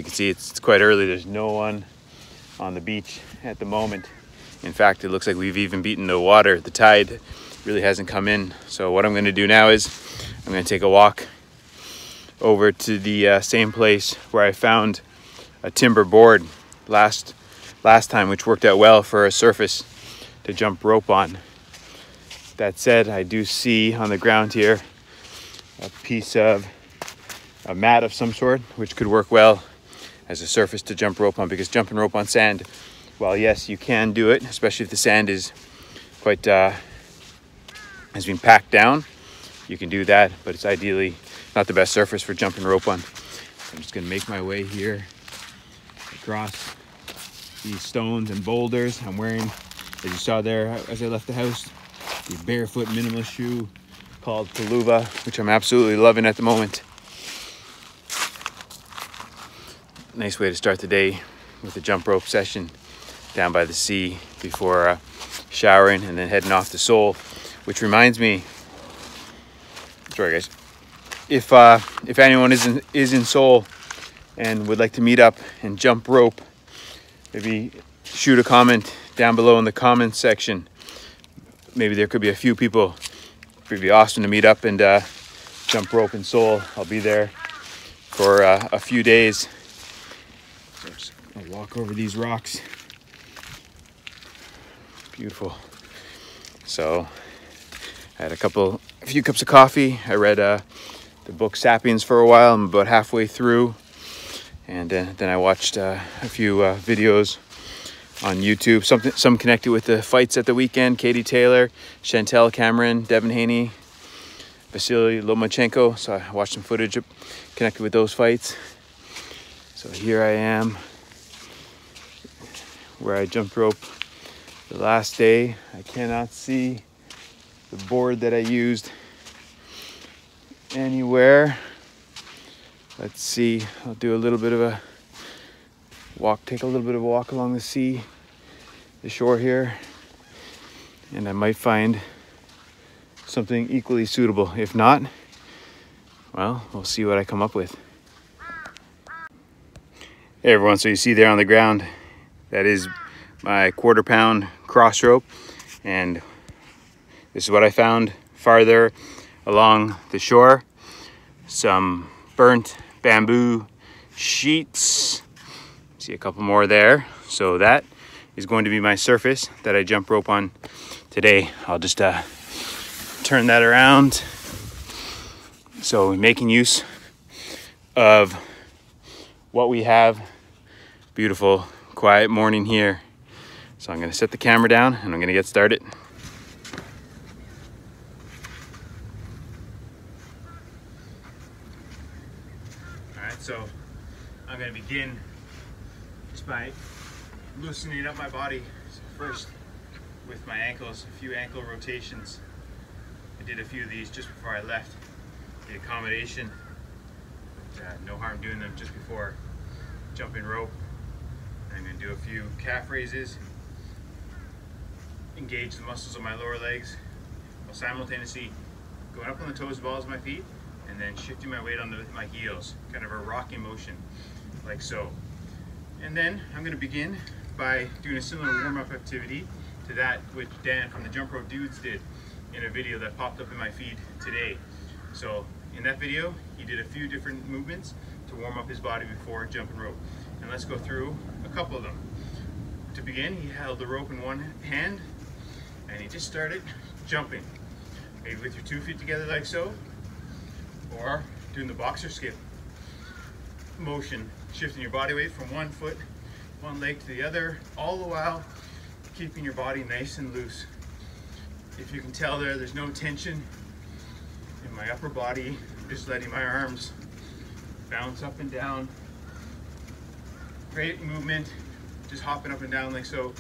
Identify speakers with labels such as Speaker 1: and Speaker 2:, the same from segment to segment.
Speaker 1: can see, it's quite early. There's no one on the beach at the moment. In fact, it looks like we've even beaten the water. The tide really hasn't come in. So what I'm going to do now is I'm going to take a walk over to the same place where I found a timber board last time, which worked out well for a surface to jump rope on. That said, I do see on the ground here a piece of a mat of some sort, which could work well as a surface to jump rope on, because jumping rope on sand, well, yes, you can do it, especially if the sand is quite has been packed down. You can do that, but it's ideally not the best surface for jumping rope on. I'm just gonna make my way here across these stones and boulders. I'm wearing, as you saw there as I left the house, the barefoot minimalist shoe called Paluva, which I'm absolutely loving at the moment. Nice way to start the day with a jump rope session down by the sea before showering and then heading off to Seoul. Which reminds me, sorry guys, if anyone is in Seoul and would like to meet up and jump rope, maybe shoot a comment down below in the comments section. Maybe there could be a few people. It'd be awesome to meet up and jump rope in Seoul. I'll be there for a few days. So just gonna walk over these rocks. Beautiful. So I had a few cups of coffee. I read the book Sapiens for a while. I'm about halfway through. And then I watched a few videos on YouTube, some connected with the fights at the weekend. Katie Taylor, Chantel Cameron, Devin Haney, Vasily Lomachenko. So I watched some footage connected with those fights. So here I am, where I jumped rope the last day. I cannot see the board that I used anywhere. Let's see, I'll do a little bit of a walk, take a little bit of a walk along the shore here, and I might find something equally suitable. If not, well, we'll see what I come up with. Hey everyone, so you see there on the ground, that is my 1/4 pound cross rope, and this is what I found farther along the shore. Some burnt bamboo sheets. See a couple more there. So that is going to be my surface that I jump rope on today. I'll just turn that around. So making use of what we have. Beautiful, quiet morning here. So I'm gonna set the camera down and I'm gonna get started. All right, so I'm gonna begin just by loosening up my body. So first, with my ankles, a few ankle rotations. I did a few of these just before I left the accommodation. No harm doing them just before jumping rope. I'm going to do a few calf raises, engage the muscles of my lower legs, while simultaneously going up on the toes, balls of my feet, and then shifting my weight onto my heels, kind of a rocking motion, like so. And then I'm going to begin by doing a similar warm-up activity to that which Dan from the Jump Rope Dudes did in a video that popped up in my feed today. So in that video, he did a few different movements to warm up his body before jumping rope. And let's go through a couple of them. To begin, he held the rope in one hand and he just started jumping. Maybe with your 2 feet together like so, or doing the boxer skip motion, shifting your body weight from one foot, one leg to the other, all the while keeping your body nice and loose. If you can tell there's no tension in my upper body, just letting my arms bounce up and down. Great movement, just hopping up and down like so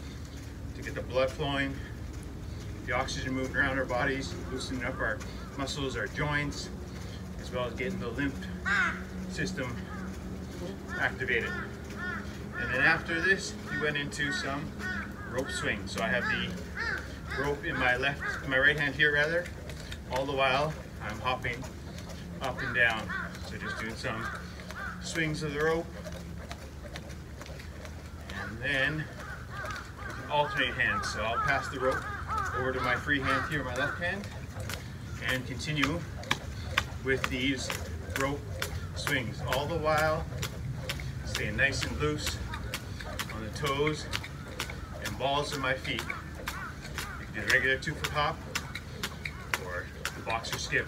Speaker 1: to get the blood flowing, the oxygen moving around our bodies, loosening up our muscles, our joints, as well as getting the lymph system activated. And then after this, we went into some rope swing. So I have the rope in my right hand here rather, all the while I'm hopping up and down. So just doing some swings of the rope, then we can alternate hands. So I'll pass the rope over to my free hand here, my left hand, and continue with these rope swings, all the while staying nice and loose on the toes and balls of my feet. You can do a regular 2-foot hop or the boxer skip.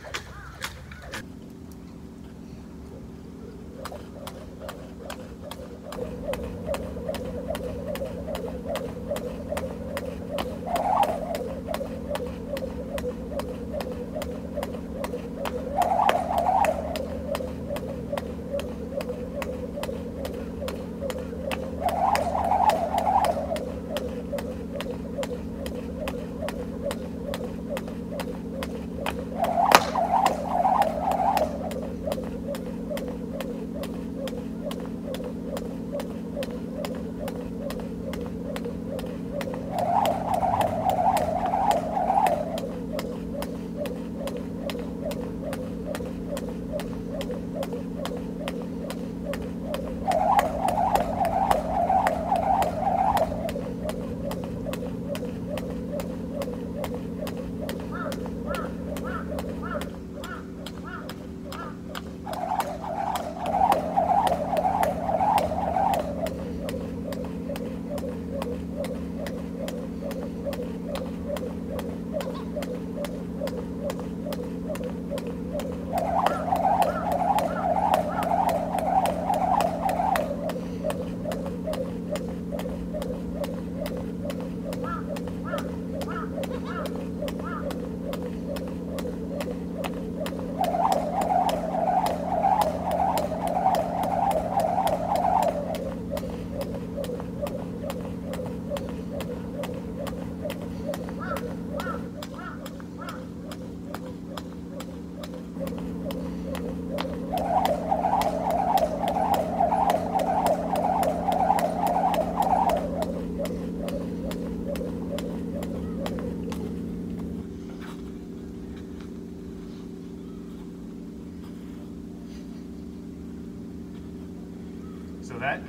Speaker 1: So that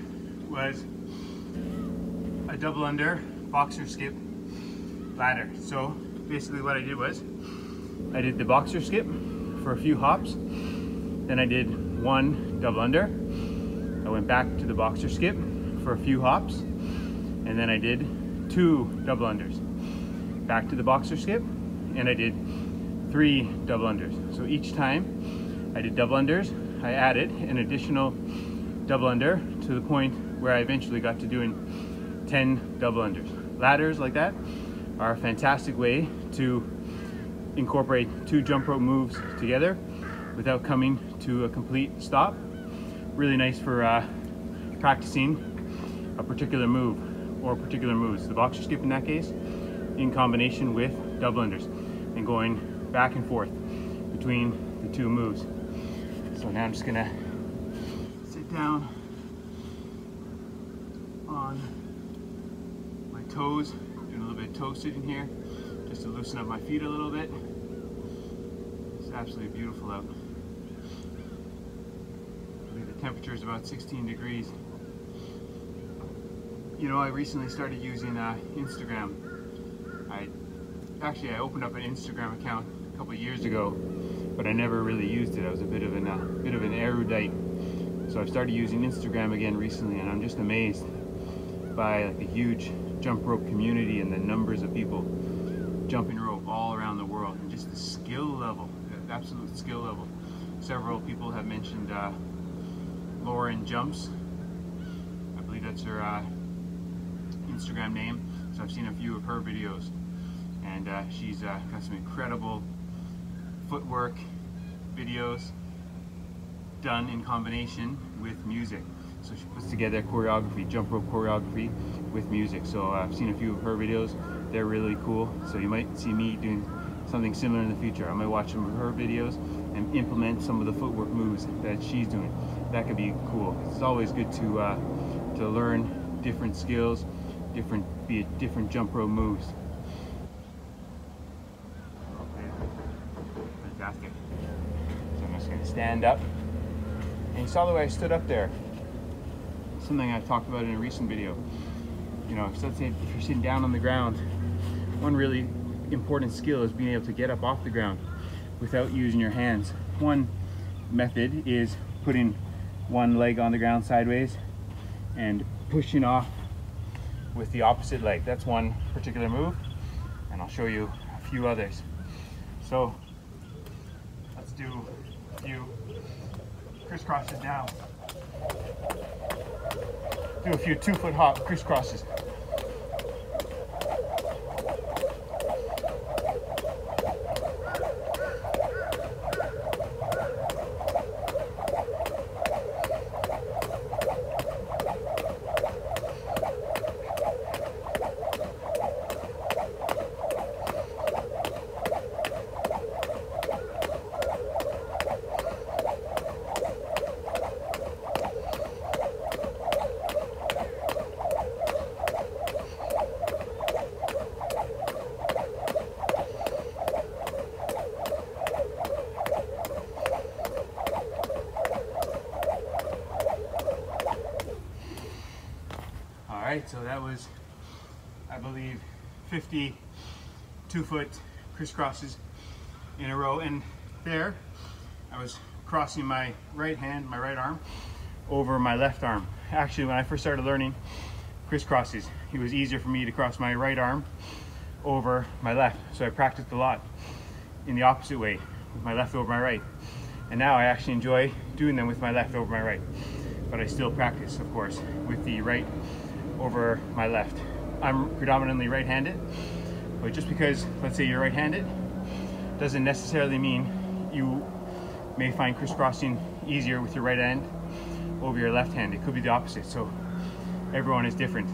Speaker 1: was a double under boxer skip ladder. So basically what I did was I did the boxer skip for a few hops, then I did 1 double under, I went back to the boxer skip for a few hops, and then I did 2 double unders, back to the boxer skip, and I did 3 double unders. So each time I did double unders, I added an additional double under to the point where I eventually got to doing 10 double unders. Ladders like that are a fantastic way to incorporate 2 jump rope moves together without coming to a complete stop. Really nice for practicing a particular move or particular moves. The boxer skip in that case, in combination with double unders and going back and forth between the 2 moves. So now I'm just gonna sit down on my toes, doing a little bit of toe sitting here just to loosen up my feet a little bit. It's absolutely beautiful out. I believe the temperature is about 16 degrees. You know, I recently started using Instagram. I opened up an Instagram account a couple of years ago, but I never really used it. I was a bit of an erudite. So I've started using Instagram again recently, and I'm just amazed by like the huge jump rope community and the numbers of people jumping rope all around the world, and just the skill level, the absolute skill level. Several people have mentioned Lauren Jumps. I believe that's her Instagram name. So I've seen a few of her videos, and she's got some incredible footwork videos done in combination with music. So she puts together choreography, jump rope choreography with music. So I've seen a few of her videos. They're really cool. So you might see me doing something similar in the future. I might watch some of her videos and implement some of the footwork moves that she's doing. That could be cool. It's always good to learn different skills, different jump rope moves. Fantastic. So I'm just going to stand up. And you saw the way I stood up there. Something I talked about in a recent video. You know, if let's say if you're sitting down on the ground, one really important skill is being able to get up off the ground without using your hands. One method is putting one leg on the ground sideways and pushing off with the opposite leg. That's one particular move, and I'll show you a few others. So let's do a few crisscrosses now. Do a few 2-foot hop crisscrosses. Alright, so that was, I believe, 50 2-foot crisscrosses in a row, and there I was crossing my right hand, my right arm, over my left arm. Actually, when I first started learning crisscrosses, it was easier for me to cross my right arm over my left, so I practiced a lot in the opposite way, with my left over my right. And now I actually enjoy doing them with my left over my right, but I still practice, of course, with the right over my left. I'm predominantly right-handed, but just because, let's say, you're right-handed doesn't necessarily mean you may find crisscrossing easier with your right hand over your left hand. It could be the opposite, so everyone is different.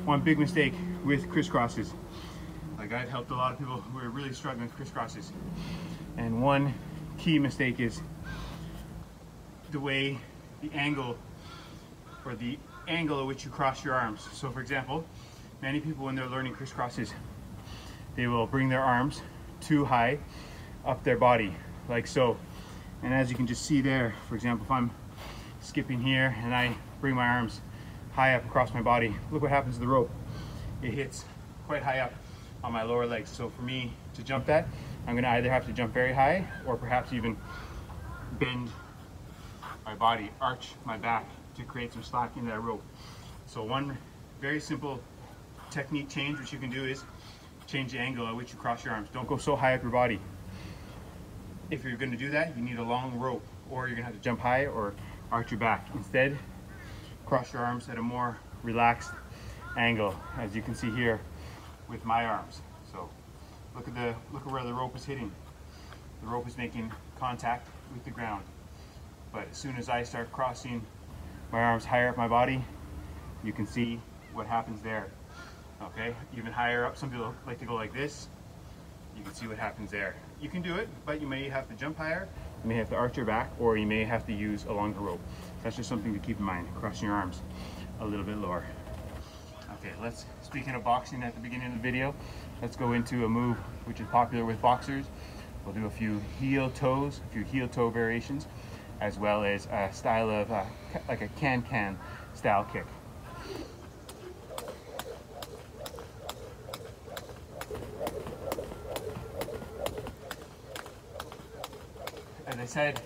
Speaker 1: One big mistake with crisscrosses, like I've helped a lot of people who are really struggling with crisscrosses, and one key mistake is the way, the angle, or the angle at which you cross your arms. So for example, many people when they're learning crisscrosses, they will bring their arms too high up their body, like so. And as you can just see there, for example, if I'm skipping here and I bring my arms high up across my body, look what happens to the rope. It hits quite high up on my lower legs. So for me to jump that, I'm gonna either have to jump very high or perhaps even bend my body, arch my back to create some slack in that rope. So one very simple technique change which you can do is change the angle at which you cross your arms. Don't go so high up your body. If you're going to do that, you need a long rope, or you're going to have to jump high or arch your back. Instead, cross your arms at a more relaxed angle, as you can see here with my arms. So look at where the rope is hitting. The rope is making contact with the ground. But as soon as I start crossing my arms higher up my body, you can see what happens there. Okay, even higher up, some people like to go like this. You can see what happens there. You can do it, but you may have to jump higher, you may have to arch your back, or you may have to use a longer rope. That's just something to keep in mind, crossing your arms a little bit lower. Okay, speaking of boxing at the beginning of the video, let's go into a move which is popular with boxers. We'll do a few heel toes, a few heel toe variations, as well as a style of like a can-can style kick. As I said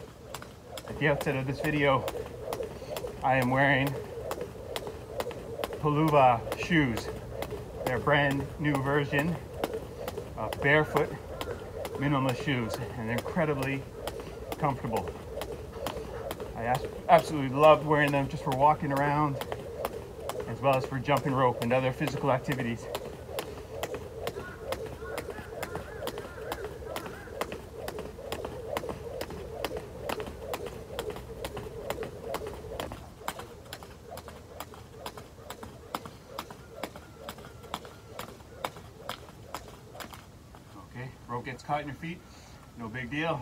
Speaker 1: at the outset of this video, I am wearing Paluva shoes. They're a brand new version of barefoot minimalist shoes, and they're incredibly comfortable. I absolutely love wearing them just for walking around, as well as for jumping rope and other physical activities. Okay, rope gets caught in your feet, no big deal.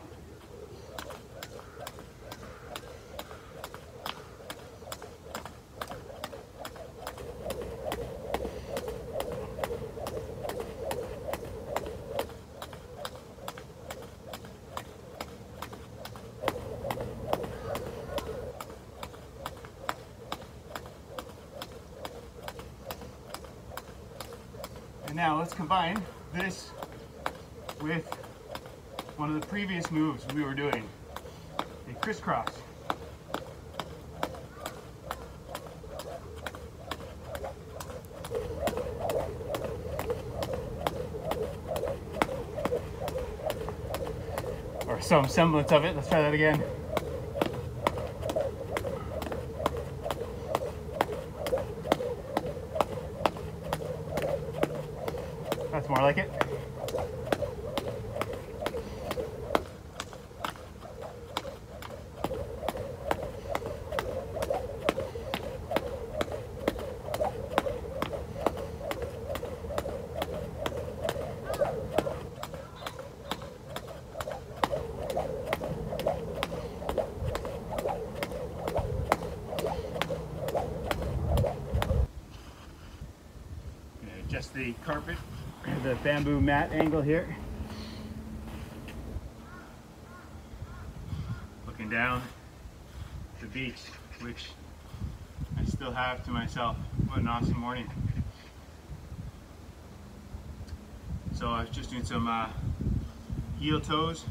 Speaker 1: Now let's combine this with one of the previous moves we were doing, a crisscross. Or some semblance of it. Let's try that again. That's more like it. Adjust the carpet, the bamboo mat angle here. Looking down the beach, which I still have to myself. What an awesome morning. So I was just doing some heel toes.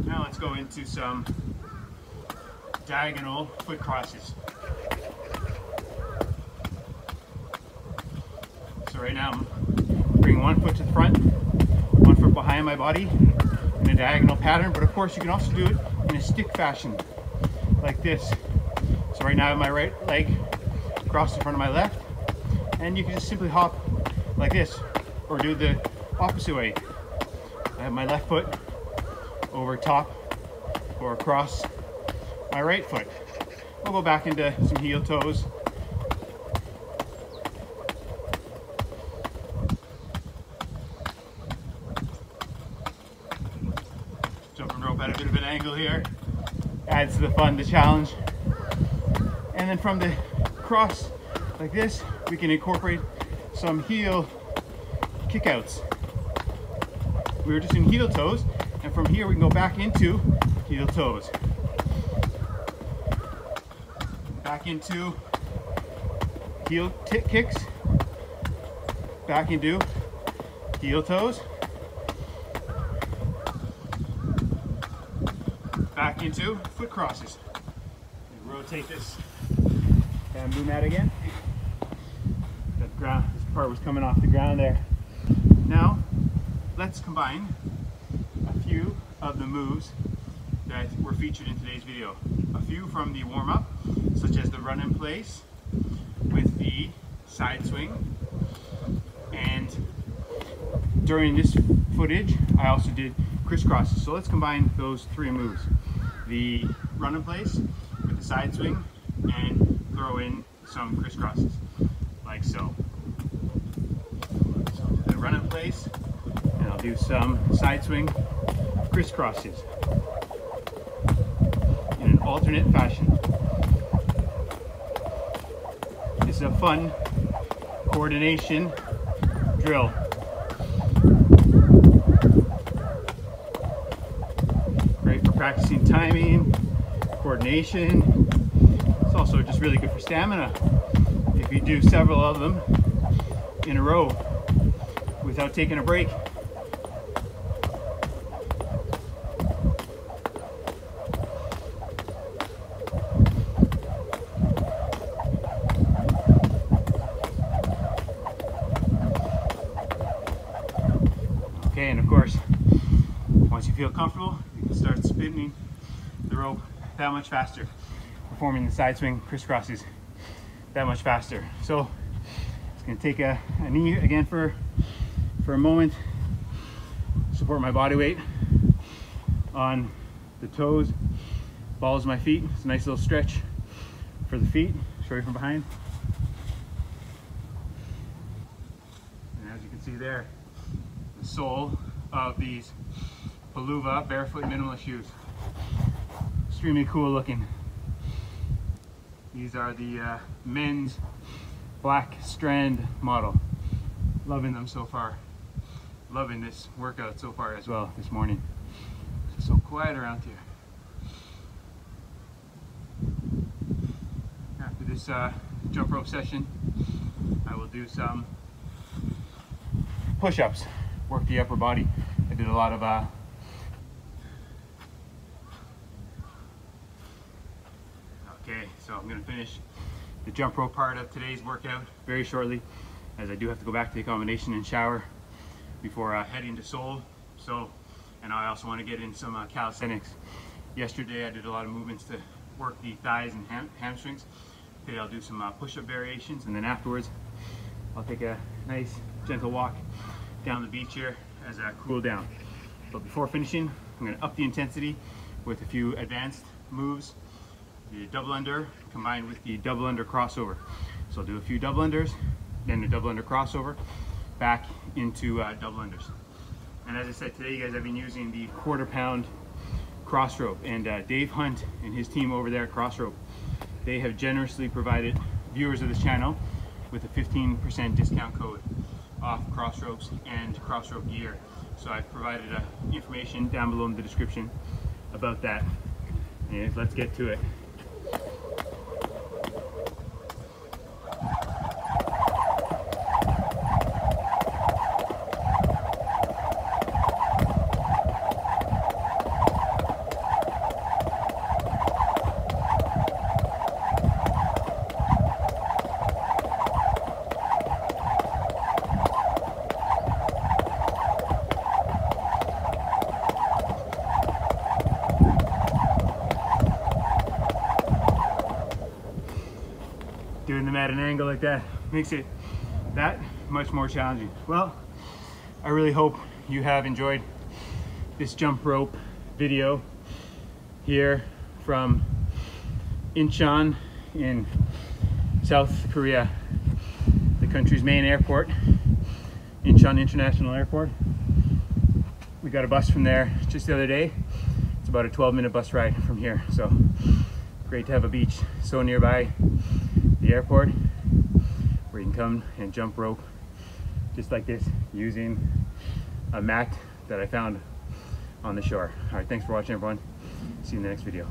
Speaker 1: Now let's go into some diagonal foot crosses. So right now I'm bringing one foot to the front, one foot behind my body in a diagonal pattern, but of course you can also do it in a stick fashion, like this. So right now I have my right leg across the front of my left, and you can just simply hop like this, or do the opposite way. I have my left foot over top or across my right foot. We'll go back into some heel toes. Jumping rope at a bit of an angle here. Adds to the fun, the challenge. And then from the cross like this, we can incorporate some heel kickouts. We were just in heel toes, and from here we can go back into heel toes. Back into heel kicks. Back into heel toes. Back into foot crosses. Rotate this bamboo mat again. That ground, this part was coming off the ground there. Now, let's combine a few of the moves that were featured in today's video. A few from the warm-up, such as the run in place with the side swing. And during this footage, I also did crisscrosses. So let's combine those three moves. The run in place with the side swing, and throw in some crisscrosses, like so. So the run in place, and I'll do some side swing crisscrosses in an alternate fashion. This is a fun coordination drill. Great for practicing timing, coordination. It's also just really good for stamina if you do several of them in a row without taking a break. Okay, and of course, once you feel comfortable, you can start spinning the rope that much faster, performing the side swing crisscrosses that much faster. So it's going to take a knee again for a moment, support my body weight on the toes, balls of my feet. It's a nice little stretch for the feet. Show you from behind. And as you can see there, the sole of these Paluva barefoot minimalist shoes. Extremely cool looking. These are the men's black strand model. Loving them so far. Loving this workout so far as well this morning. It's so quiet around here. After this jump rope session, I will do some push-ups, work the upper body. I did a lot of okay, so I'm gonna finish the jump rope part of today's workout very shortly, as I do have to go back to the accommodation and shower before heading to Seoul. So, and I also want to get in some calisthenics. Yesterday I did a lot of movements to work the thighs and hamstrings. Today I'll do some push-up variations, and then afterwards I'll take a nice gentle walk down the beach here as a cool down. But before finishing, I'm going to up the intensity with a few advanced moves. The double under combined with the double under crossover. So I'll do a few double unders, then a double under crossover, back into double unders. And as I said today, you guys, I've been using the 1/4 pound cross rope, and Dave Hunt and his team over there at Crossrope, they have generously provided viewers of this channel with a 15% discount code off cross ropes and cross rope gear. So I've provided information down below in the description about that. Anyways, let's get to it. Doing them at an angle like that makes it that much more challenging. Well, I really hope you have enjoyed this jump rope video here from Incheon in South Korea, the country's main airport, Incheon International Airport. We got a bus from there just the other day. It's about a 12-minute bus ride from here, so great to have a beach so nearby the airport where you can come and jump rope just like this using a mat that I found on the shore. All right, thanks for watching, everyone. See you in the next video.